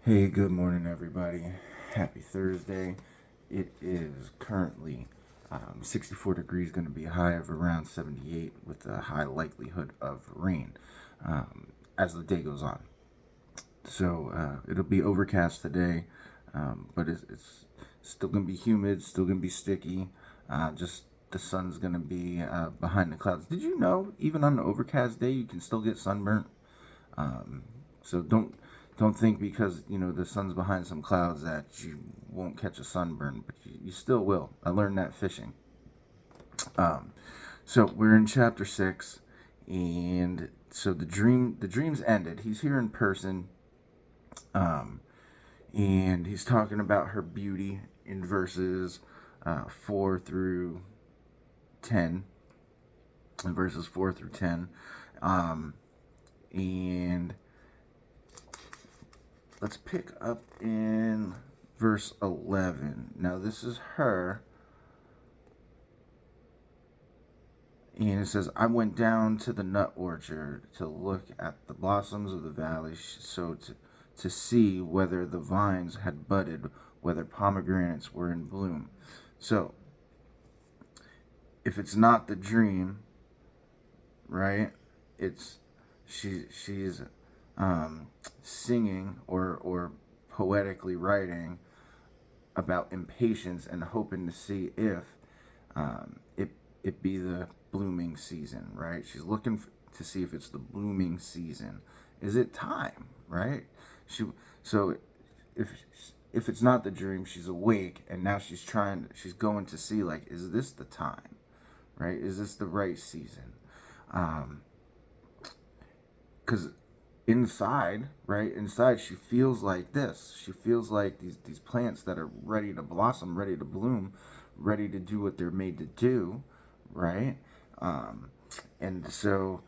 Hey, good morning, everybody. Happy Thursday. It is currently 64 degrees, going to be a high of around 78 with a high likelihood of rain as the day goes on. So it'll be overcast today, but it's still going to be humid, still going to be sticky. Just the sun's going to be behind the clouds. Did you know even on an overcast day you can still get sunburnt? So don't think because the sun's behind some clouds that you won't catch a sunburn, but you still will. I learned that fishing. So we're in chapter 6, and so the dreams ended. He's here in person, and he's talking about her beauty in verses 4 through 10. In verses 4 through 10, and let's pick up in verse 11. Now, this is her. And it says, I went down to the nut orchard to look at the blossoms of the valley, to see whether the vines had budded, whether pomegranates were in bloom. So, if it's not the dream, right? It's she's singing or poetically writing about impatience and hoping to see if it be the blooming season, right? She's looking to see if it's the blooming season. Is it time, right? She so if if it's not the dream, she's awake and now she's going to see, like, is this the time, right? Is this the right season? Because inside, right inside, she feels like this. She feels like these plants that are ready to blossom, ready to bloom, ready to do what they're made to do, right? And so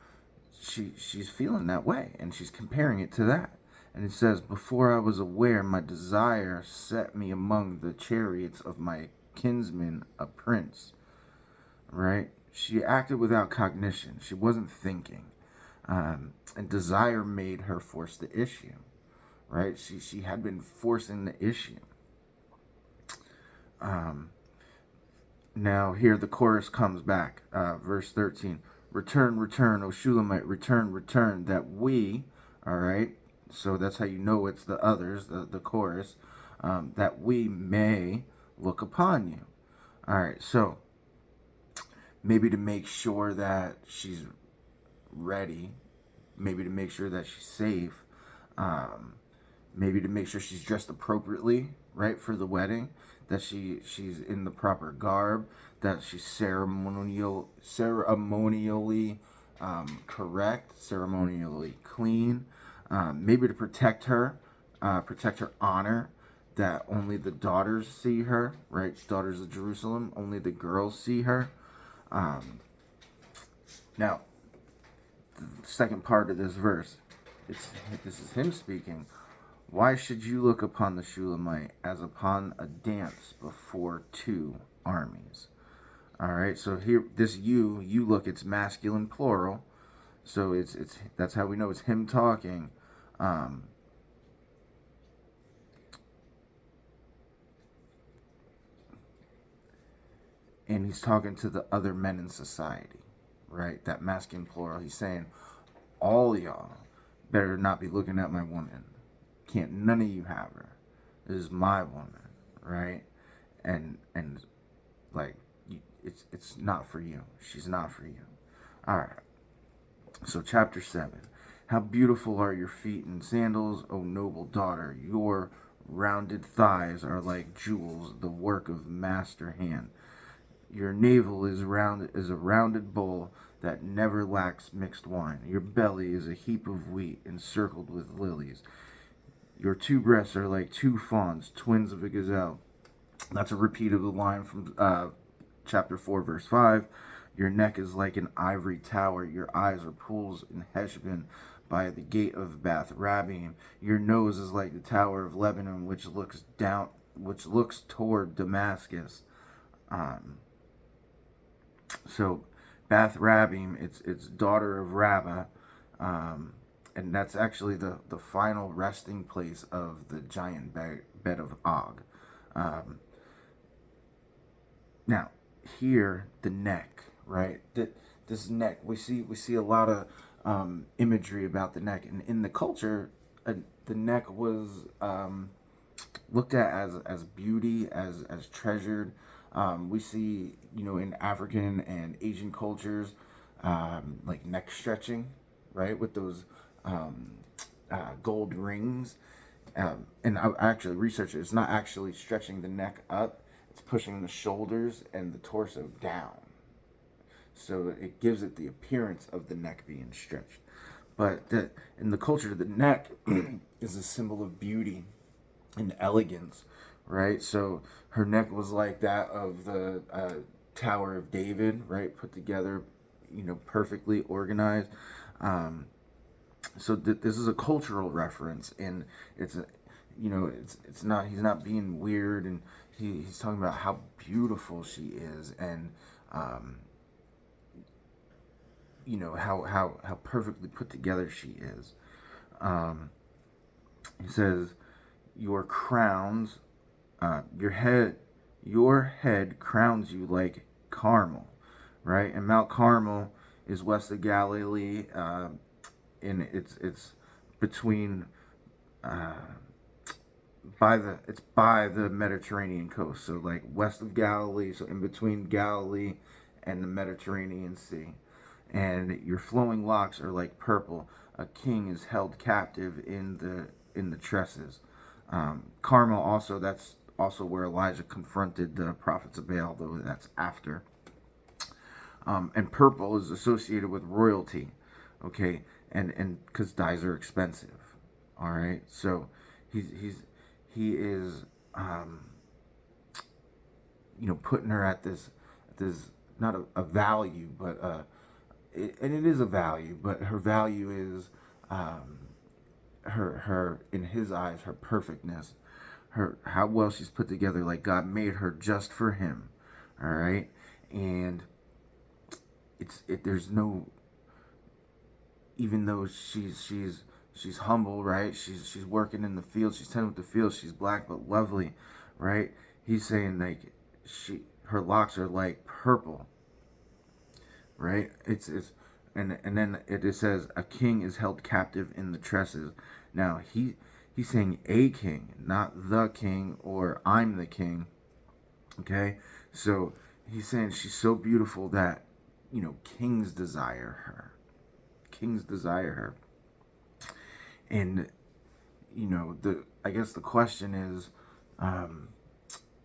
she's feeling that way, and she's comparing it to that. And it says, before I was aware, my desire set me among the chariots of my kinsman, a prince. Right? She acted without cognition. She wasn't thinking. And desire made her force the issue. Right? She had been forcing the issue. Now here the chorus comes back. Verse 13. Return, return, O Shulamite, return, return, that we, all right? So that's how you know it's the others, the chorus, that we may look upon you. All right, so maybe to make sure that she's ready, maybe to make sure that she's safe, maybe to make sure she's dressed appropriately, right, for the wedding, that she's in the proper garb, that she's ceremonially correct, ceremonially clean, maybe to protect her honor, that only the daughters see her, right? Daughters of Jerusalem, only the girls see her. Now, the second part of this verse, this is him speaking. Why should you look upon the Shulamite as upon a dance before two armies? All right, so here, this you look, it's masculine plural, so it's that's how we know it's him talking. And he's talking to the other men in society, right? That masculine plural. He's saying, all y'all better not be looking at my woman. Can't none of you have her. This is my woman, right? And like, it's not for you. She's not for you. All right. So chapter 7. How beautiful are your feet in sandals, O noble daughter. Your rounded thighs are like jewels, the work of master hand. Your navel is a rounded bowl that never lacks mixed wine. Your belly is a heap of wheat encircled with lilies. Your two breasts are like two fawns, twins of a gazelle. That's a repeat of the line from chapter 4, verse 5. Your neck is like an ivory tower. Your eyes are pools in Heshbon by the gate of Bath Rabbim. Your nose is like the tower of Lebanon, which looks toward Damascus. So Bath Rabbim, it's daughter of Rabbah, and that's actually the final resting place of the giant bed of Og. Um, Now, here the neck, right? This neck, we see a lot of imagery about the neck, and in the culture, the neck was looked at as beauty, as treasured. We see, in African and Asian cultures, like neck stretching, right, with those um, gold rings. And I actually researched it. It's not actually stretching the neck up; it's pushing the shoulders and the torso down. So it gives it the appearance of the neck being stretched. But in the culture, the neck is a symbol of beauty and elegance, right? So her neck was like that of the Tower of David, right? Put together, perfectly organized. Um, so this is a cultural reference, and it's a, it's not, he's not being weird, and he's talking about how beautiful she is, and um, how perfectly put together she is. Um, he says, your crowns, your head crowns you like Carmel, right? And Mount Carmel is west of Galilee, and it's between uh, by the Mediterranean coast, so like west of Galilee, so in between Galilee and the Mediterranean Sea. And your flowing locks are like purple. A king is held captive in the tresses. Carmel also, that's also where Elijah confronted the prophets of Baal, though that's after. And purple is associated with royalty, okay, and because dyes are expensive, all right. So he is putting her at this not a value, but and it is a value, but her value is her in his eyes, her perfectness, her how well she's put together, like God made her just for him, all right. And there's no, even though she's humble, right? She's working in the field, she's tending with the field, she's black but lovely, right? He's saying like her locks are like purple, right? It's and then it says a king is held captive in the tresses. Now he's saying a king, not the king or I'm the king. Okay, so he's saying she's so beautiful that kings desire her. Kings desire her. And the I guess the question is, um,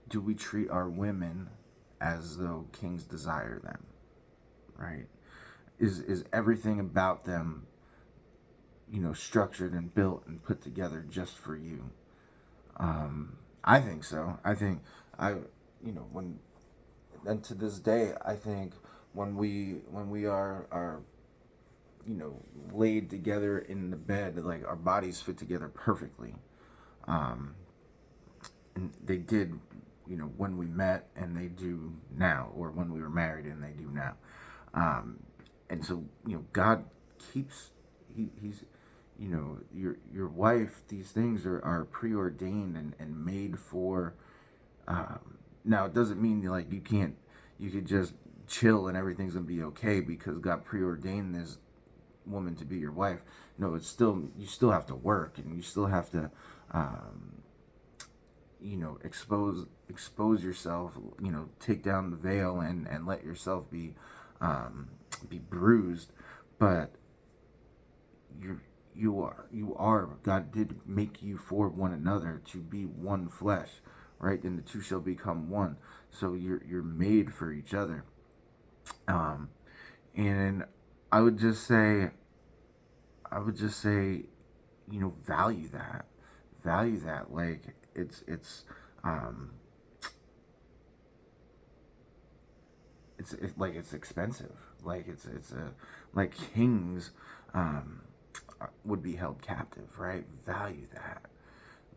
do we treat our women as though kings desire them? Right? Is everything about them structured and built and put together just for you? I think so. I think I when and to this day I think when we are laid together in the bed, like our bodies fit together perfectly. Um, and they did, when we met, and they do now, or when we were married, and they do now. Um, and so, God keeps, he's, your wife, these things are preordained and made for. Now, it doesn't mean like you could just chill and everything's gonna be okay because God preordained this woman to be your wife. No, it's still, you still have to work, and you still have to um, expose yourself, take down the veil and let yourself be bruised. But you are God did make you for one another to be one flesh, right? And the two shall become one. So you're made for each other. And I would just say I would just say, value that. Value that. Like um like it's expensive. Like it's a like kings um would be held captive, right? Value that.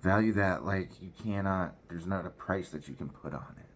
Value that like you cannot, there's not a price that you can put on it.